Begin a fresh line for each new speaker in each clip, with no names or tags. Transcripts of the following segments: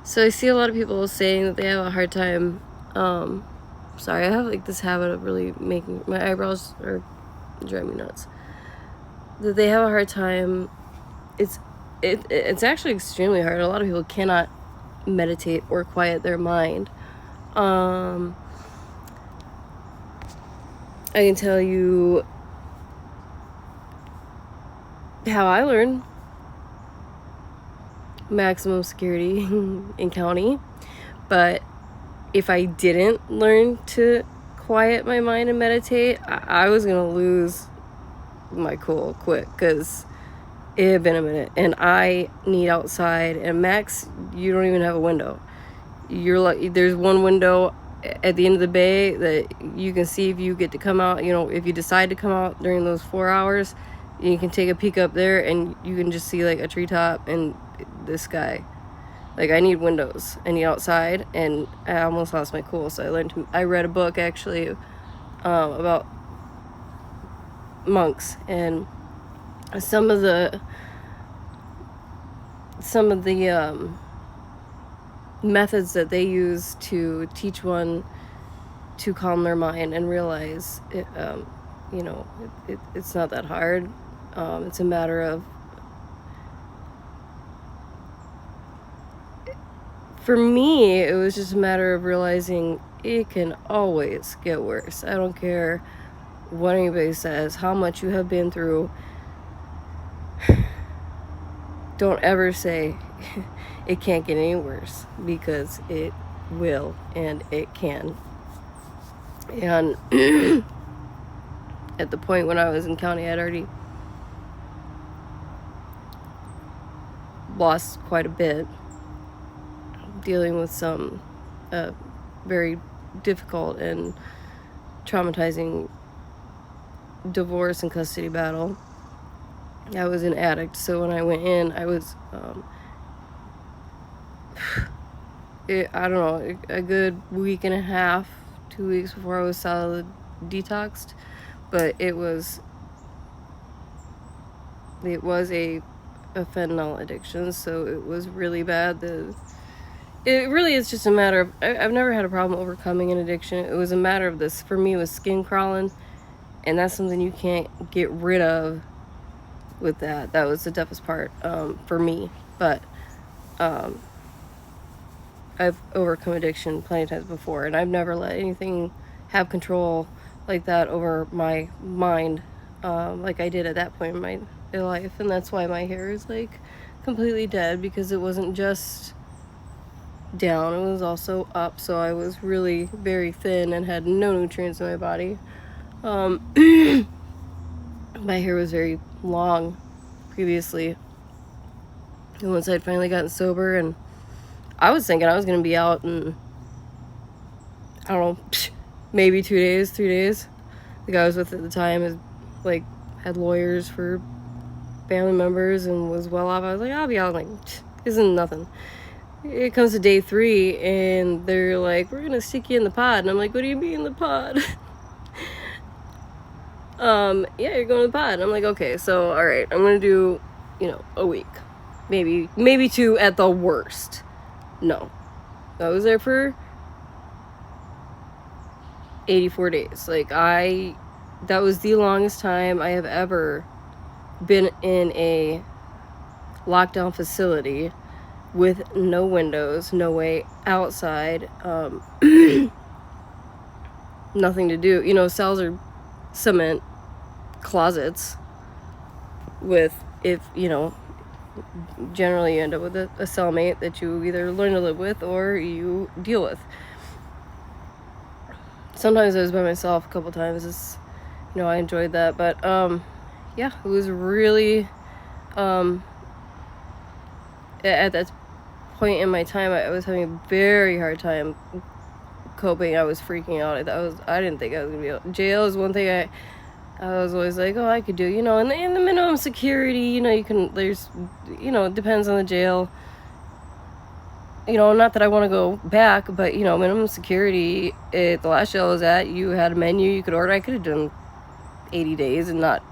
So I see a lot of people saying that they have a hard time. Sorry, I have like this habit of really making my eyebrows are driving me nuts. That they have a hard time. It's actually extremely hard. A lot of people cannot meditate or quiet their mind. I can tell you how I learned maximum security in county, but if I didn't learn to quiet my mind and meditate, I was gonna lose my cool quick, because it had been a minute and I need outside. And Max, you don't even have a window. You're like, there's one window at the end of the bay that you can see if you get to come out. If you decide to come out during those 4 hours, you can take a peek up there and you can just see like a treetop and the sky. Like, I need windows, I need outside, and I almost lost my cool. So I read a book actually about monks, and some of the methods that they use to teach one to calm their mind and realize it's not that hard. It's a matter of, for me, it was just a matter of realizing it can always get worse. I don't care what anybody says, how much you have been through. Don't ever say it can't get any worse, because it will, and it can. And at the point when I was in county, I'd already lost quite a bit, dealing with some very difficult and traumatizing divorce and custody battle. I was an addict, so when I went in, I was I don't know, a good week and a half, 2 weeks before I was solid detoxed. But it was a fentanyl addiction, so it was really bad. It really is just a matter of, I've never had a problem overcoming an addiction. It was a matter of this, for me, it was skin crawling, and that's something you can't get rid of with that. That was the toughest part for me. But I've overcome addiction plenty of times before, and I've never let anything have control like that over my mind, like I did at that point in my life. And that's why my hair is like completely dead, because it wasn't just down, it was also up. So I was really very thin and had no nutrients in my body. My hair was very long previously, and once I'd finally gotten sober, and I was thinking I was gonna be out in, I don't know, maybe 2 days, 3 days. The guy I was with at the time had lawyers for family members and was well off. I was like, I'll be out, like, isn't nothing. It comes to day 3 and they're like, we're gonna stick you in the pod. And I'm like, what do you mean the pod? Yeah, you're going to the pod. And I'm like, okay, so all right, I'm gonna do, a week, maybe 2 at the worst. No, I was there for 84 days. Like, that was the longest time I have ever been in a lockdown facility with no windows, no way outside, nothing to do. Cells are cement closets with, generally you end up with a cellmate that you either learn to live with or you deal with. Sometimes I was by myself a couple times. I enjoyed that, but yeah, it was really at that point in my time, I was having a very hard time coping. I was freaking out. I didn't think I was gonna be able. Jail is one thing I was always like, oh, I could do, in the minimum security, you can, there's, it depends on the jail. Not that I want to go back, but, minimum security at the last jail I was at, you had a menu you could order. I could have done 80 days and not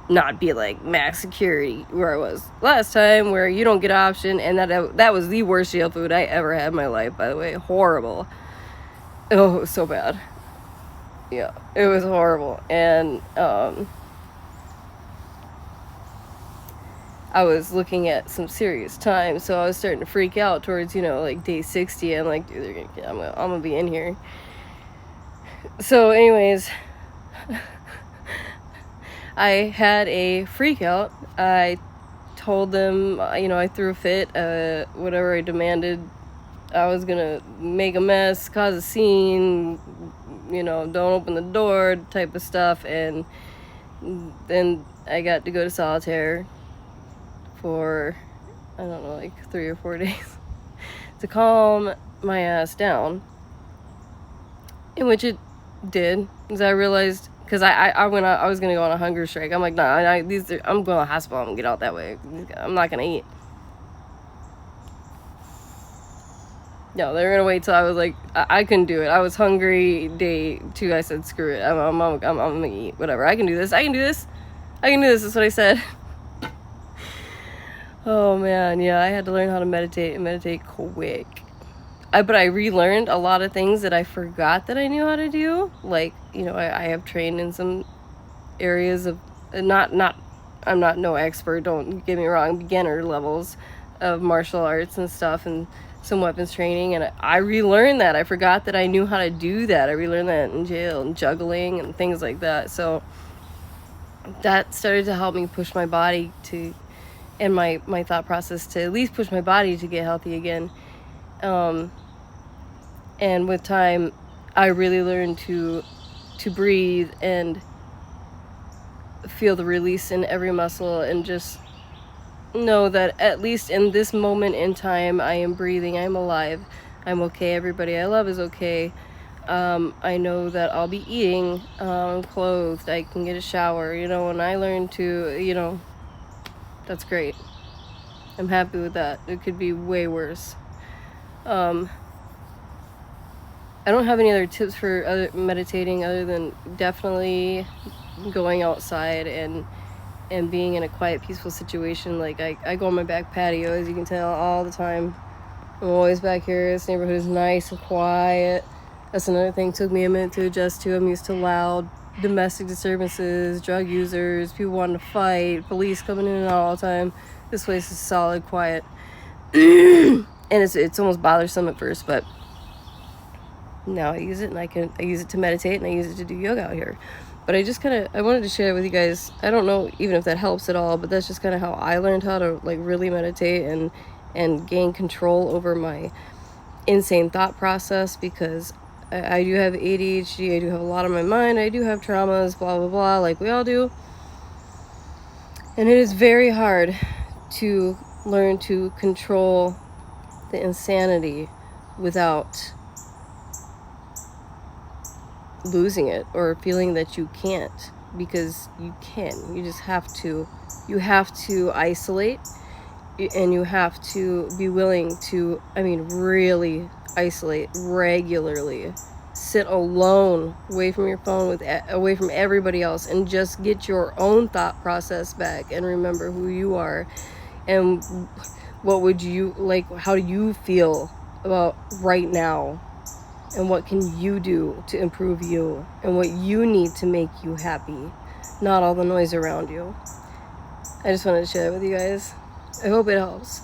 not be like max security where I was last time, where you don't get an option. And that was the worst jail food I ever had in my life, by the way. Horrible. Oh, it was so bad. Yeah, it was horrible. And I was looking at some serious time, so I was starting to freak out towards, like day 60. I'm like, dude, I'm gonna be in here. So anyways, I had a freak out. I told them, I threw a fit, whatever I demanded. I was gonna make a mess, cause a scene, don't open the door type of stuff. And then I got to go to solitaire for, I don't know, like 3 or 4 days to calm my ass down. In which it did, because I realized, because I was gonna go on a hunger strike. I'm like, nah, I'm going to the hospital. I'm gonna get out that way. I'm not gonna eat. No, they were gonna wait till I was like, I couldn't do it. I was hungry day 2. I said, screw it. I'm gonna eat. Whatever. I can do this. That's what I said. Oh man, yeah. I had to learn how to meditate and meditate quick. But I relearned a lot of things that I forgot that I knew how to do. Like, I have trained in some areas of I'm not no expert, don't get me wrong, beginner levels of martial arts and stuff, and some weapons training, and I relearned that. I forgot that I knew how to do that. I relearned that in jail, and juggling and things like that. So that started to help me push my body to, and my thought process to at least push my body to get healthy again. And with time, I really learned to breathe and feel the release in every muscle, and just know that at least in this moment in time, I am breathing, I'm alive, I'm okay, everybody I love is okay. I know that I'll be eating, I'm clothed, I can get a shower, when I learn to, that's great. I'm happy with that. It could be way worse. I don't have any other tips for other meditating other than definitely going outside and being in a quiet, peaceful situation. Like I go on my back patio, as you can tell, all the time. I'm always back here. This neighborhood is nice and quiet. That's another thing. It took me a minute to adjust to. I'm used to loud domestic disturbances, drug users, people wanting to fight, police coming in and out all the time. This place is solid, quiet. And it's almost bothersome at first, but now I use it, and I use it to meditate, and I use it to do yoga out here. But I wanted to share it with you guys. I don't know even if that helps at all, but that's just kind of how I learned how to like really meditate and gain control over my insane thought process, because I do have ADHD, I do have a lot on my mind, I do have traumas, blah blah blah, like we all do. And it is very hard to learn to control the insanity without losing it or feeling that you can't, because you can. You just have to isolate, and you have to be willing to, really isolate regularly. Sit alone, away from your phone, away from everybody else, and just get your own thought process back and remember who you are and what would you like, how do you feel about right now, and what can you do to improve you, and what you need to make you happy, not all the noise around you. I just wanted to share that with you guys. I hope it helps.